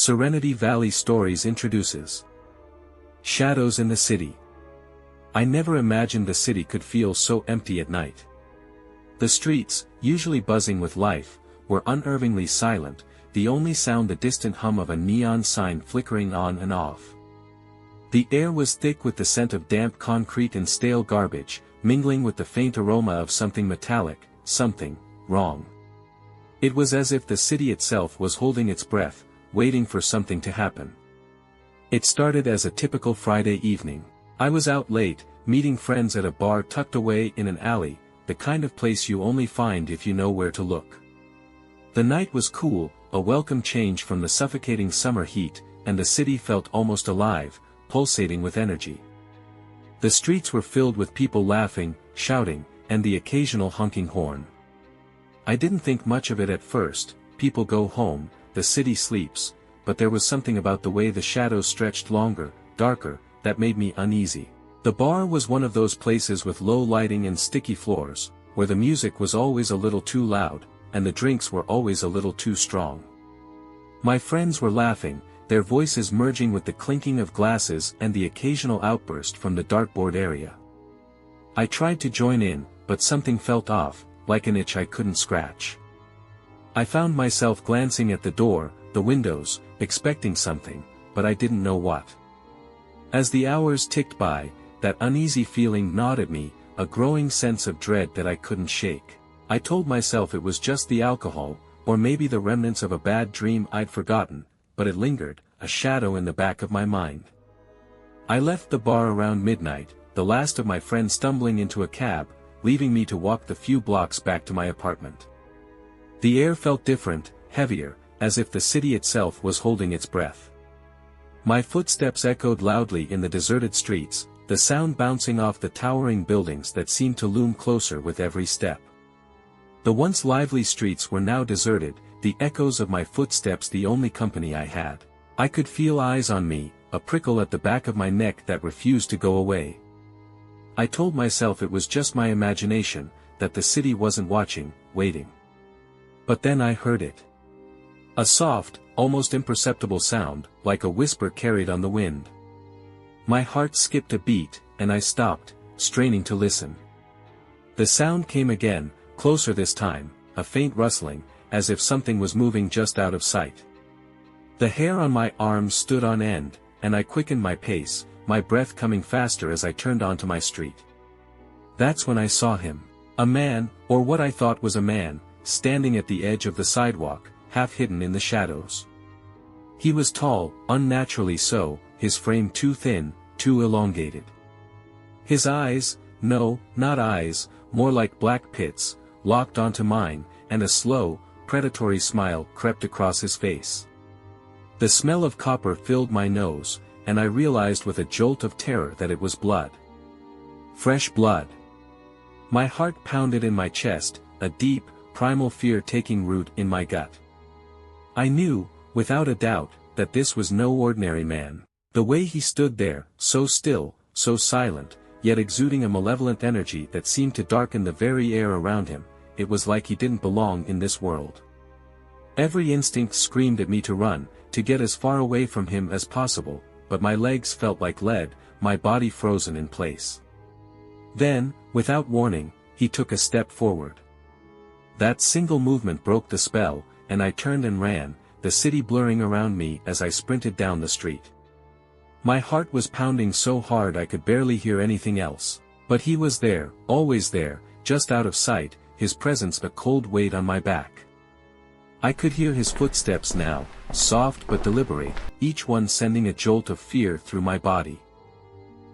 Serenity Valley Stories introduces Shadows in the City. I never imagined the city could feel so empty at night. The streets, usually buzzing with life, were unnervingly silent, the only sound the distant hum of a neon sign flickering on and off. The air was thick with the scent of damp concrete and stale garbage, mingling with the faint aroma of something metallic, something wrong. It was as if the city itself was holding its breath, waiting for something to happen. It started as a typical Friday evening. I was out late, meeting friends at a bar tucked away in an alley, the kind of place you only find if you know where to look. The night was cool, a welcome change from the suffocating summer heat, and the city felt almost alive, pulsating with energy. The streets were filled with people laughing, shouting, and the occasional honking horn. I didn't think much of it at first. People go home, the city sleeps, but there was something about the way the shadows stretched longer, darker, that made me uneasy. The bar was one of those places with low lighting and sticky floors, where the music was always a little too loud, and the drinks were always a little too strong. My friends were laughing, their voices merging with the clinking of glasses and the occasional outburst from the dartboard area. I tried to join in, but something felt off, like an itch I couldn't scratch. I found myself glancing at the door, the windows, expecting something, but I didn't know what. As the hours ticked by, that uneasy feeling gnawed at me, a growing sense of dread that I couldn't shake. I told myself it was just the alcohol, or maybe the remnants of a bad dream I'd forgotten, but it lingered, a shadow in the back of my mind. I left the bar around midnight, the last of my friends stumbling into a cab, leaving me to walk the few blocks back to my apartment. The air felt different, heavier, as if the city itself was holding its breath. My footsteps echoed loudly in the deserted streets, the sound bouncing off the towering buildings that seemed to loom closer with every step. The once lively streets were now deserted, the echoes of my footsteps the only company I had. I could feel eyes on me, a prickle at the back of my neck that refused to go away. I told myself it was just my imagination, that the city wasn't watching, waiting. But then I heard it. A soft, almost imperceptible sound, like a whisper carried on the wind. My heart skipped a beat, and I stopped, straining to listen. The sound came again, closer this time, a faint rustling, as if something was moving just out of sight. The hair on my arms stood on end, and I quickened my pace, my breath coming faster as I turned onto my street. That's when I saw him. A man, or what I thought was a man, standing at the edge of the sidewalk, half hidden in the shadows. He was tall, unnaturally so, his frame too thin, too elongated. His eyes, no, not eyes, more like black pits, locked onto mine, and a slow, predatory smile crept across his face. The smell of copper filled my nose, and I realized with a jolt of terror that it was blood. Fresh blood. My heart pounded in my chest, a deep, primal fear taking root in my gut. I knew, without a doubt, that this was no ordinary man. The way he stood there, so still, so silent, yet exuding a malevolent energy that seemed to darken the very air around him, it was like he didn't belong in this world. Every instinct screamed at me to run, to get as far away from him as possible, but my legs felt like lead, my body frozen in place. Then, without warning, he took a step forward. That single movement broke the spell, and I turned and ran, the city blurring around me as I sprinted down the street. My heart was pounding so hard I could barely hear anything else. But he was there, always there, just out of sight, his presence a cold weight on my back. I could hear his footsteps now, soft but deliberate, each one sending a jolt of fear through my body.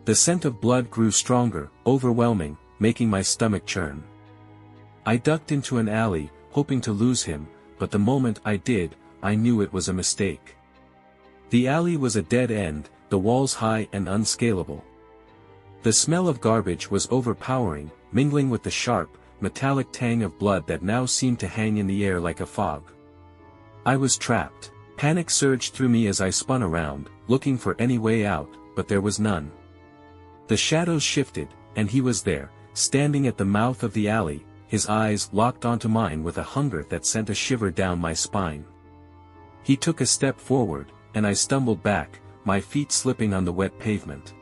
The scent of blood grew stronger, overwhelming, making my stomach churn. I ducked into an alley, hoping to lose him, but the moment I did, I knew it was a mistake. The alley was a dead end, the walls high and unscalable. The smell of garbage was overpowering, mingling with the sharp, metallic tang of blood that now seemed to hang in the air like a fog. I was trapped. Panic surged through me as I spun around, looking for any way out, but there was none. The shadows shifted, and he was there, standing at the mouth of the alley, his eyes locked onto mine with a hunger that sent a shiver down my spine. He took a step forward, and I stumbled back, my feet slipping on the wet pavement.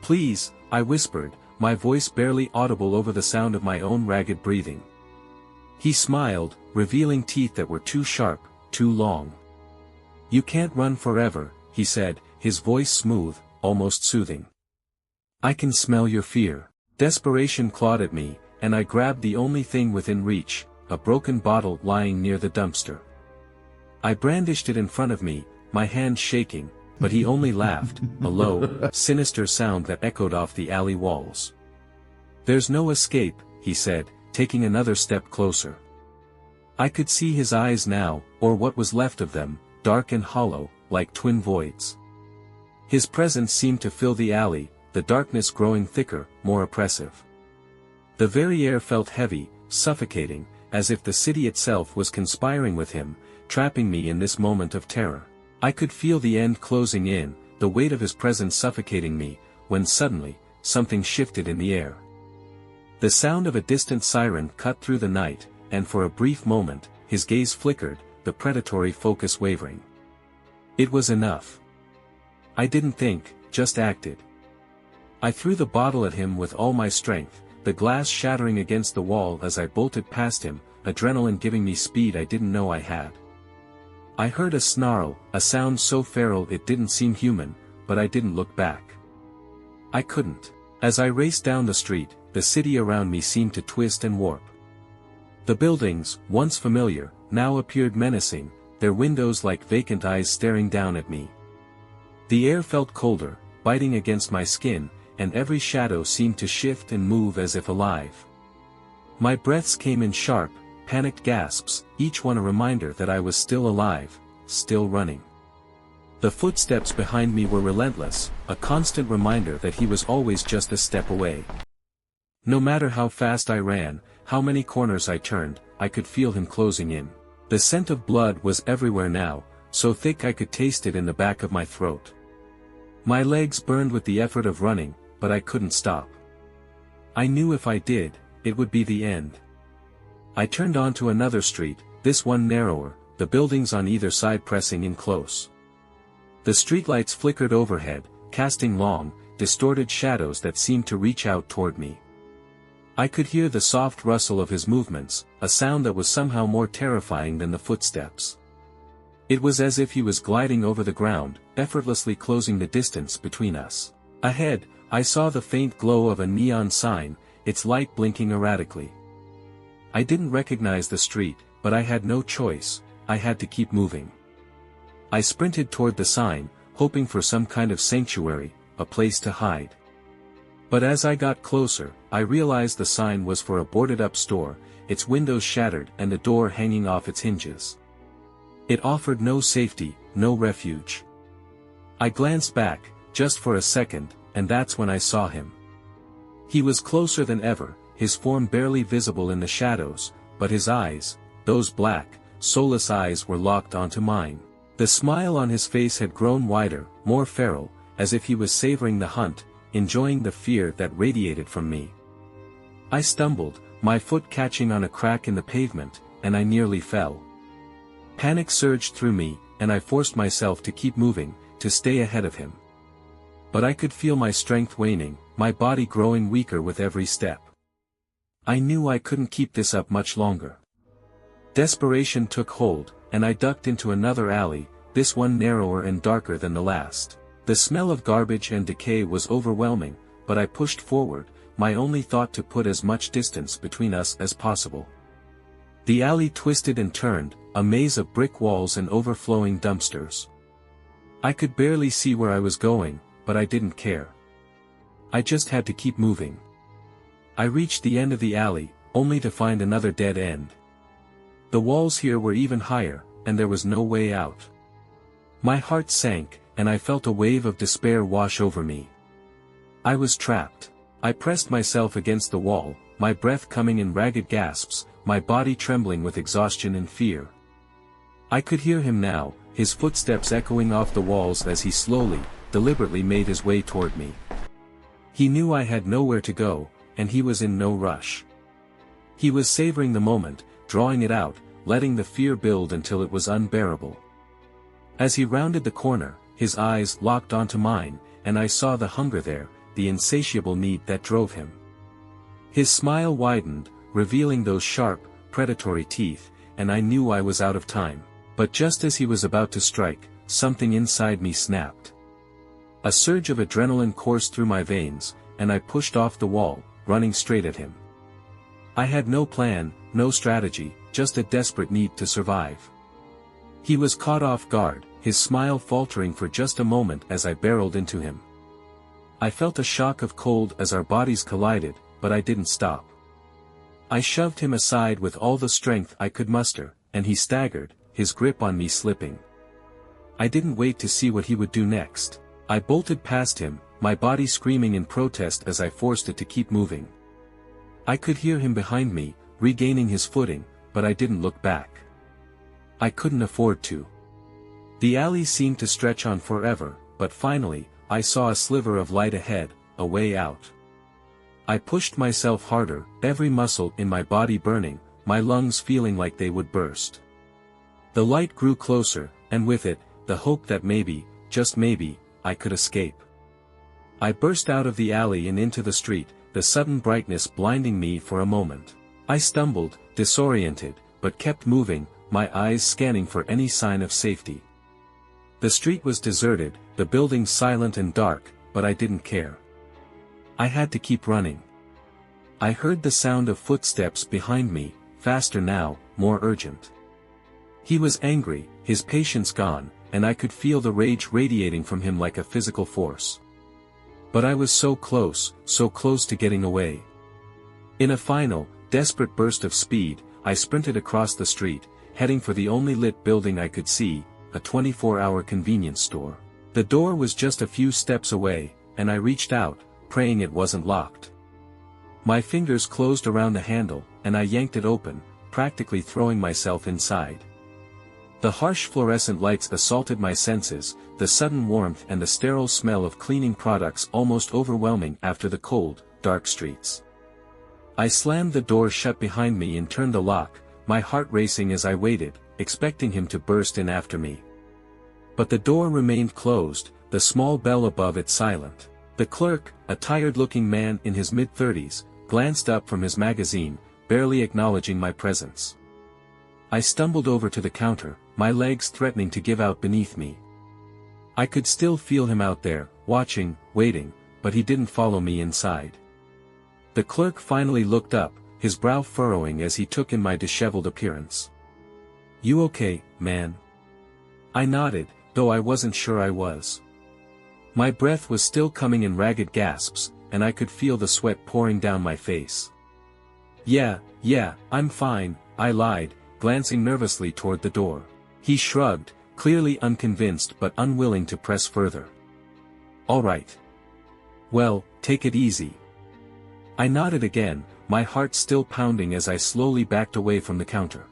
"Please," I whispered, my voice barely audible over the sound of my own ragged breathing. He smiled, revealing teeth that were too sharp, too long. "You can't run forever," he said, his voice smooth, almost soothing. "I can smell your fear." Desperation clawed at me, and I grabbed the only thing within reach, a broken bottle lying near the dumpster. I brandished it in front of me, my hand shaking, but he only laughed, a low, sinister sound that echoed off the alley walls. "There's no escape," he said, taking another step closer. I could see his eyes now, or what was left of them, dark and hollow, like twin voids. His presence seemed to fill the alley, the darkness growing thicker, more oppressive. The very air felt heavy, suffocating, as if the city itself was conspiring with him, trapping me in this moment of terror. I could feel the end closing in, the weight of his presence suffocating me, when suddenly, something shifted in the air. The sound of a distant siren cut through the night, and for a brief moment, his gaze flickered, the predatory focus wavering. It was enough. I didn't think, just acted. I threw the bottle at him with all my strength, the glass shattering against the wall as I bolted past him, adrenaline giving me speed I didn't know I had. I heard a snarl, a sound so feral it didn't seem human, but I didn't look back. I couldn't. As I raced down the street, the city around me seemed to twist and warp. The buildings, once familiar, now appeared menacing, their windows like vacant eyes staring down at me. The air felt colder, biting against my skin, and every shadow seemed to shift and move as if alive. My breaths came in sharp, panicked gasps, each one a reminder that I was still alive, still running. The footsteps behind me were relentless, a constant reminder that he was always just a step away. No matter how fast I ran, how many corners I turned, I could feel him closing in. The scent of blood was everywhere now, so thick I could taste it in the back of my throat. My legs burned with the effort of running, but I couldn't stop. I knew if I did, it would be the end. I turned onto another street, this one narrower, the buildings on either side pressing in close. The streetlights flickered overhead, casting long, distorted shadows that seemed to reach out toward me. I could hear the soft rustle of his movements, a sound that was somehow more terrifying than the footsteps. It was as if he was gliding over the ground, effortlessly closing the distance between us. Ahead, I saw the faint glow of a neon sign, its light blinking erratically. I didn't recognize the street, but I had no choice, I had to keep moving. I sprinted toward the sign, hoping for some kind of sanctuary, a place to hide. But as I got closer, I realized the sign was for a boarded-up store, its windows shattered and the door hanging off its hinges. It offered no safety, no refuge. I glanced back, just for a second, and that's when I saw him. He was closer than ever, his form barely visible in the shadows, but his eyes, those black, soulless eyes were locked onto mine. The smile on his face had grown wider, more feral, as if he was savoring the hunt, enjoying the fear that radiated from me. I stumbled, my foot catching on a crack in the pavement, and I nearly fell. Panic surged through me, and I forced myself to keep moving, to stay ahead of him. But I could feel my strength waning, my body growing weaker with every step. I knew I couldn't keep this up much longer. Desperation took hold, and I ducked into another alley, this one narrower and darker than the last. The smell of garbage and decay was overwhelming, but I pushed forward, my only thought to put as much distance between us as possible. The alley twisted and turned, a maze of brick walls and overflowing dumpsters. I could barely see where I was going, but I didn't care. I just had to keep moving. I reached the end of the alley, only to find another dead end. The walls here were even higher, and there was no way out. My heart sank, and I felt a wave of despair wash over me. I was trapped. I pressed myself against the wall, my breath coming in ragged gasps, my body trembling with exhaustion and fear. I could hear him now, his footsteps echoing off the walls as he slowly, deliberately made his way toward me. He knew I had nowhere to go, and he was in no rush. He was savoring the moment, drawing it out, letting the fear build until it was unbearable. As he rounded the corner, his eyes locked onto mine, and I saw the hunger there, the insatiable need that drove him. His smile widened, revealing those sharp, predatory teeth, and I knew I was out of time. But just as he was about to strike, something inside me snapped. A surge of adrenaline coursed through my veins, and I pushed off the wall, running straight at him. I had no plan, no strategy, just a desperate need to survive. He was caught off guard, his smile faltering for just a moment as I barreled into him. I felt a shock of cold as our bodies collided, but I didn't stop. I shoved him aside with all the strength I could muster, and he staggered, his grip on me slipping. I didn't wait to see what he would do next. I bolted past him, my body screaming in protest as I forced it to keep moving. I could hear him behind me, regaining his footing, but I didn't look back. I couldn't afford to. The alley seemed to stretch on forever, but finally, I saw a sliver of light ahead, a way out. I pushed myself harder, every muscle in my body burning, my lungs feeling like they would burst. The light grew closer, and with it, the hope that maybe, just maybe, I could escape. I burst out of the alley and into the street, the sudden brightness blinding me for a moment. I stumbled, disoriented, but kept moving, my eyes scanning for any sign of safety. The street was deserted, the buildings silent and dark, but I didn't care. I had to keep running. I heard the sound of footsteps behind me, faster now, more urgent. He was angry, his patience gone, and I could feel the rage radiating from him like a physical force. But I was so close to getting away. In a final, desperate burst of speed, I sprinted across the street, heading for the only lit building I could see, a 24-hour convenience store. The door was just a few steps away, and I reached out, praying it wasn't locked. My fingers closed around the handle, and I yanked it open, practically throwing myself inside. The harsh fluorescent lights assaulted my senses, the sudden warmth and the sterile smell of cleaning products almost overwhelming after the cold, dark streets. I slammed the door shut behind me and turned the lock, my heart racing as I waited, expecting him to burst in after me. But the door remained closed, the small bell above it silent. The clerk, a tired-looking man in his mid-30s, glanced up from his magazine, barely acknowledging my presence. I stumbled over to the counter, my legs threatening to give out beneath me. I could still feel him out there, watching, waiting, but he didn't follow me inside. The clerk finally looked up, his brow furrowing as he took in my disheveled appearance. "You okay, man?" I nodded, though I wasn't sure I was. My breath was still coming in ragged gasps, and I could feel the sweat pouring down my face. Yeah, I'm fine," I lied, glancing nervously toward the door. He shrugged, clearly unconvinced but unwilling to press further. "All right. Well, take it easy." I nodded again, my heart still pounding as I slowly backed away from the counter.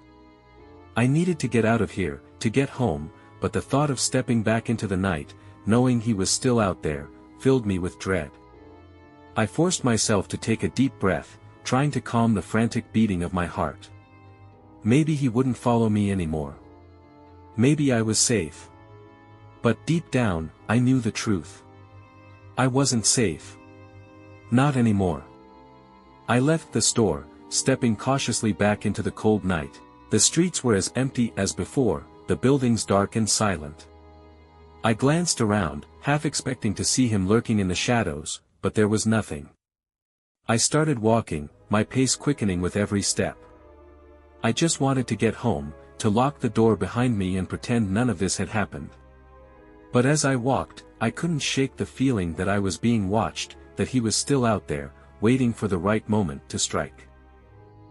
I needed to get out of here, to get home, but the thought of stepping back into the night, knowing he was still out there, filled me with dread. I forced myself to take a deep breath, trying to calm the frantic beating of my heart. Maybe he wouldn't follow me anymore. Maybe I was safe. But deep down, I knew the truth. I wasn't safe. Not anymore. I left the store, stepping cautiously back into the cold night. The streets were as empty as before, the buildings dark and silent. I glanced around, half expecting to see him lurking in the shadows, but there was nothing. I started walking, my pace quickening with every step. I just wanted to get home, to lock the door behind me and pretend none of this had happened. But as I walked, I couldn't shake the feeling that I was being watched, that he was still out there, waiting for the right moment to strike.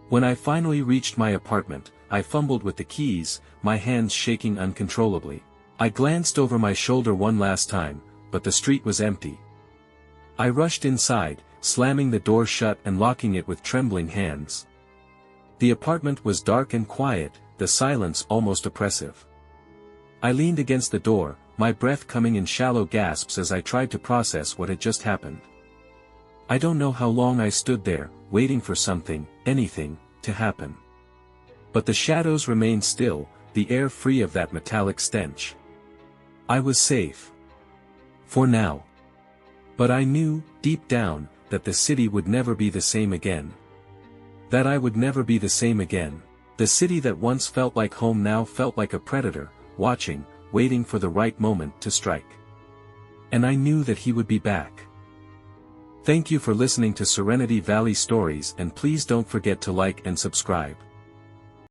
When I finally reached my apartment, I fumbled with the keys, my hands shaking uncontrollably. I glanced over my shoulder one last time, but the street was empty. I rushed inside, slamming the door shut and locking it with trembling hands. The apartment was dark and quiet, the silence almost oppressive. I leaned against the door, my breath coming in shallow gasps as I tried to process what had just happened. I don't know how long I stood there, waiting for something, anything, to happen. But the shadows remained still, the air free of that metallic stench. I was safe. For now. But I knew, deep down, that the city would never be the same again. That I would never be the same again. The city that once felt like home now felt like a predator, watching, waiting for the right moment to strike. And I knew that he would be back. Thank you for listening to Serenity Valley Stories, and please don't forget to like and subscribe.